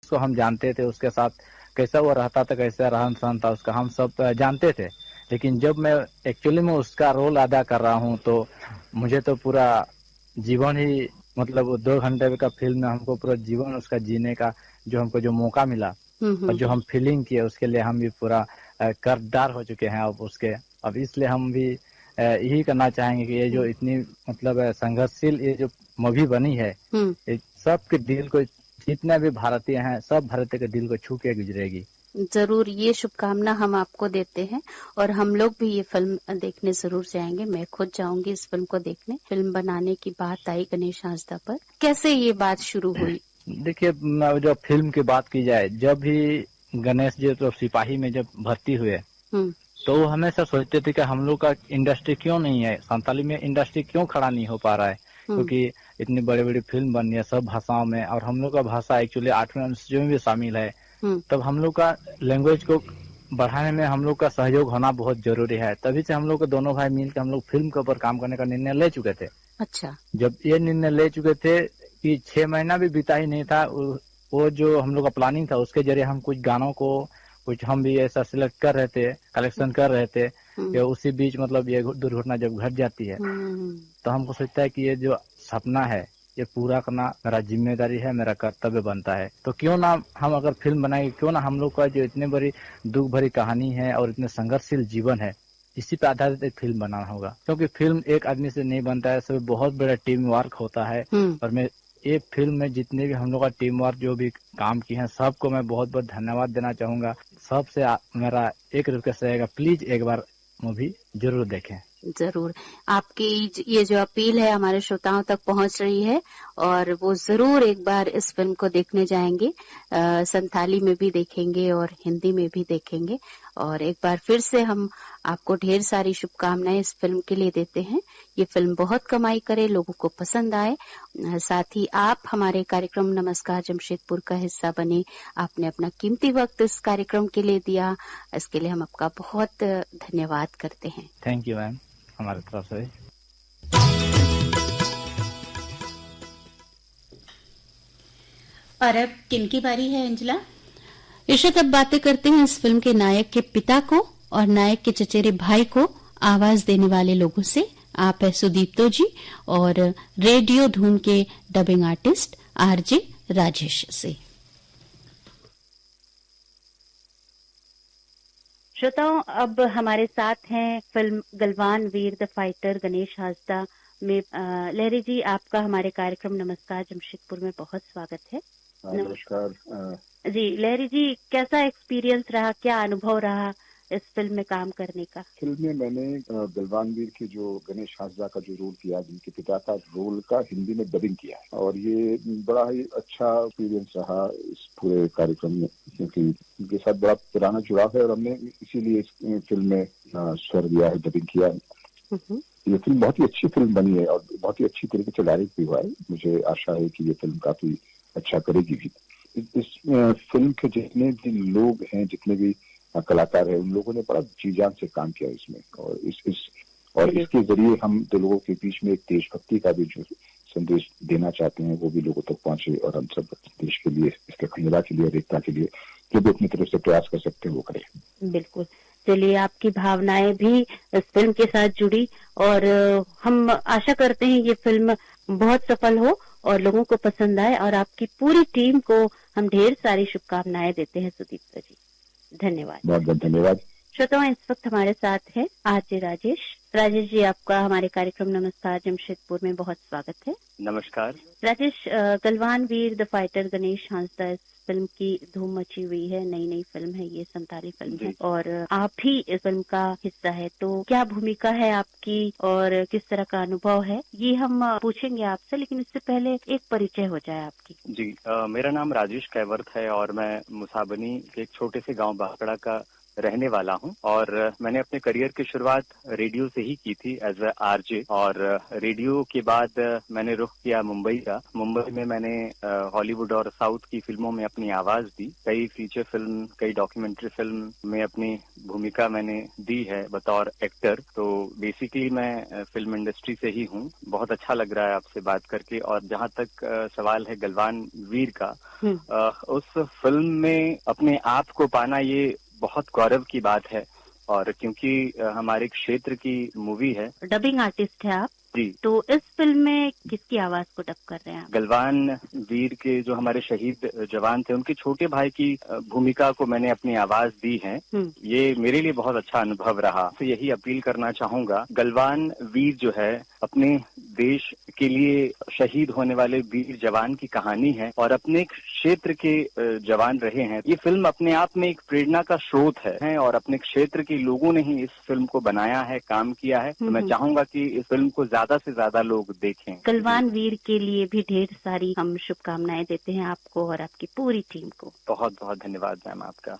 उसको हम जानते थे, उसके साथ कैसा वो रहता था, कैसा रहन सहन था उसका, हम सब जानते थे। लेकिन जब मैं एक्चुअली में उसका रोल अदा कर रहा हूँ तो मुझे तो पूरा जीवन ही, मतलब 2 घंटे का फिल्म में हमको पूरा जीवन उसका जीने का जो हमको जो मौका मिला और जो हम फीलिंग किए, उसके लिए हम भी पूरा कर्जदार हो चुके हैं अब उसके। अब इसलिए हम भी यही करना चाहेंगे कि ये जो इतनी मतलब संघर्षशील ये जो मूवी बनी है, ये सबके दिल को, जितने भी भारतीय हैं सब भारतीय के दिल को छू के गुजरेगी। जरूर, ये शुभकामना हम आपको देते हैं और हम लोग भी ये फिल्म देखने जरूर जाएंगे। मैं खुद जाऊंगी इस फिल्म को देखने। फिल्म बनाने की बात आई गणेश हांसदा पर, कैसे ये बात शुरू हुई? देखिए, जब फिल्म की बात की जाए, जब भी गणेश जी तो सिपाही में जब भर्ती हुए तो वो हमेशा सोचते थे कि हम लोग का इंडस्ट्री क्यों नहीं है, संताली में इंडस्ट्री क्यों खड़ा नहीं हो पा रहा है, क्योंकि इतनी बड़ी बड़ी फिल्म बन रही है सब भाषाओं में और हम लोग का भाषा एक्चुअली 8वें अनुसूची में भी शामिल है। तब हम लोग का लैंग्वेज को बढ़ाने में हम लोग का सहयोग होना बहुत जरूरी है। तभी से हम लोग को दोनों भाई मिलकर हम लोग फिल्म के ऊपर काम करने का निर्णय ले चुके थे। अच्छा। जब ये निर्णय ले चुके थे कि 6 महीना भी बीता ही नहीं था, वो जो हम लोग का प्लानिंग था उसके जरिए हम कुछ गानों को कुछ हम भी ऐसा सिलेक्ट कर रहे थे, कलेक्शन कर रहे थे कि उसी बीच मतलब ये दुर्घटना जब घट जाती है तो हमको सोचता है कि ये जो सपना है ये पूरा करना मेरा जिम्मेदारी है, मेरा कर्तव्य बनता है। तो क्यों ना हम अगर फिल्म बनाएंगे, क्यों ना हम लोग का जो इतनी बड़ी दुख भरी कहानी है और इतने संघर्षशील जीवन है, इसी पे आधारित एक फिल्म बनाना होगा। क्योंकि फिल्म एक आदमी से नहीं बनता है, सब बहुत बड़ा टीम वर्क होता है। और मैं ये फिल्म में जितने भी हम लोग का टीम वर्क जो भी काम किए हैं सबको मैं बहुत बहुत धन्यवाद देना चाहूंगा। सबसे मेरा एक रिक्वेस्ट रहेगा, प्लीज एक बार मूवी जरूर देखें। जरूर, आपकी ये जो अपील है हमारे श्रोताओं तक पहुंच रही है और वो जरूर एक बार इस फिल्म को देखने जाएंगे। संथाली में भी देखेंगे और हिंदी में भी देखेंगे। और एक बार फिर से हम आपको ढेर सारी शुभकामनाएं इस फिल्म के लिए देते हैं। ये फिल्म बहुत कमाई करे, लोगों को पसंद आए। साथ ही आप हमारे कार्यक्रम नमस्कार जमशेदपुर का हिस्सा बने, आपने अपना कीमती वक्त इस कार्यक्रम के लिए दिया, इसके लिए हम आपका बहुत धन्यवाद करते हैं। थैंक यू मैम, हमारे तरफ से। और अब किनकी बारी है अंजला? इर्शद, अब बातें करते हैं इस फिल्म के नायक के पिता को और नायक के चचेरे भाई को आवाज देने वाले लोगों से। आप है सुदीप्तो जी और रेडियो धूम के डबिंग आर्टिस्ट आरजे राजेश से। श्रोताओं, अब हमारे साथ हैं film Galwan Veer the fighter Ganesh Hansda में लहरी जी। आपका हमारे कार्यक्रम नमस्कार जमशेदपुर में बहुत स्वागत है। नमस्कार जी। लहरी जी, कैसा एक्सपीरियंस रहा, क्या अनुभव रहा इस फिल्म में काम करने का? फिल्म में मैंने गलवान वीर के जो गणेश हांसदा का जो रोल किया, जिनके पिता का रोल का हिंदी में डबिंग किया है और ये बड़ा ही अच्छा एक्सपीरियंस रहा इस पूरे कार्यक्रम में, क्योंकि उनके साथ बड़ा पुराना जुड़ाव है और हमने इसीलिए इस फिल्म में स्वर दिया है, डबिंग किया है। ये फिल्म बहुत ही अच्छी फिल्म बनी है और बहुत ही अच्छी तरीके से डायरेक्ट भी हुआ है। मुझे आशा है कि ये फिल्म काफी अच्छा करेगी भी। इस फिल्म के जितने भी लोग हैं, जितने भी कलाकार हैं, उन लोगों ने बड़ा जी जान से काम किया इसमें और इसके जरिए हम दो लोगों के बीच में एक देशभक्ति का भी जो संदेश देना चाहते हैं वो भी लोगों तक पहुंचे और हम सब देश के लिए, इसके खंजला के लिए और एकता के लिए जो भी अपनी तरफ से प्रयास कर सकते हैं वो करें। बिल्कुल। चलिए, आपकी भावनाएं भी इस फिल्म के साथ जुड़ी और हम आशा करते हैं ये फिल्म बहुत सफल हो और लोगों को पसंद आए और आपकी पूरी टीम को हम ढेर सारी शुभकामनाएं देते हैं। सुदीप्ता जी, धन्यवाद। बहुत बहुत धन्यवाद। श्रोताओं, इस वक्त हमारे साथ है आरजे राजेश। राजेश जी, आपका हमारे कार्यक्रम नमस्कार जमशेदपुर में बहुत स्वागत है। नमस्कार राजेश, गलवान वीर द फाइटर गणेश हांसदा इस फिल्म की धूम मची हुई है। नई फिल्म है ये, संताली फिल्म है और आप भी इस फिल्म का हिस्सा है, तो क्या भूमिका है आपकी और किस तरह का अनुभव है, ये हम पूछेंगे आपसे, लेकिन इससे पहले एक परिचय हो जाए आपकी। जी। मेरा नाम राजेश कैवर्थ है और मैं मुसाबनी के एक छोटे से गांव बाकड़ा का रहने वाला हूं और मैंने अपने करियर की शुरुआत रेडियो से ही की थी एज अ आरजे। और रेडियो के बाद मैंने रुख किया मुंबई का। मुंबई में मैंने हॉलीवुड और साउथ की फिल्मों में अपनी आवाज दी। कई फीचर फिल्म, कई डॉक्यूमेंट्री फिल्म में अपनी भूमिका मैंने दी है बतौर एक्टर। तो बेसिकली मैं फिल्म इंडस्ट्री से ही हूँ। बहुत अच्छा लग रहा है आपसे बात करके। और जहाँ तक सवाल है गलवान वीर का, उस फिल्म में अपने आप को पाना ये बहुत गौरव की बात है। और क्योंकि हमारे क्षेत्र की मूवी है। डबिंग आर्टिस्ट है आप जी। तो इस फिल्म में किसकी आवाज को डब कर रहे हैं आप? गलवान वीर के जो हमारे शहीद जवान थे, उनके छोटे भाई की भूमिका को मैंने अपनी आवाज दी है। ये मेरे लिए बहुत अच्छा अनुभव रहा। तो यही अपील करना चाहूंगा, गलवान वीर जो है अपने देश के लिए शहीद होने वाले वीर जवान की कहानी है और अपने क्षेत्र के जवान रहे हैं। ये फिल्म अपने आप में एक प्रेरणा का स्रोत है और अपने क्षेत्र के लोगों ने ही इस फिल्म को बनाया है, काम किया है। तो मैं चाहूंगा कि इस फिल्म को ज्यादा से ज्यादा लोग देखें। गलवान वीर के लिए भी ढेर सारी हम शुभकामनाएं देते हैं आपको और आपकी पूरी टीम को। बहुत बहुत धन्यवाद मैम आपका।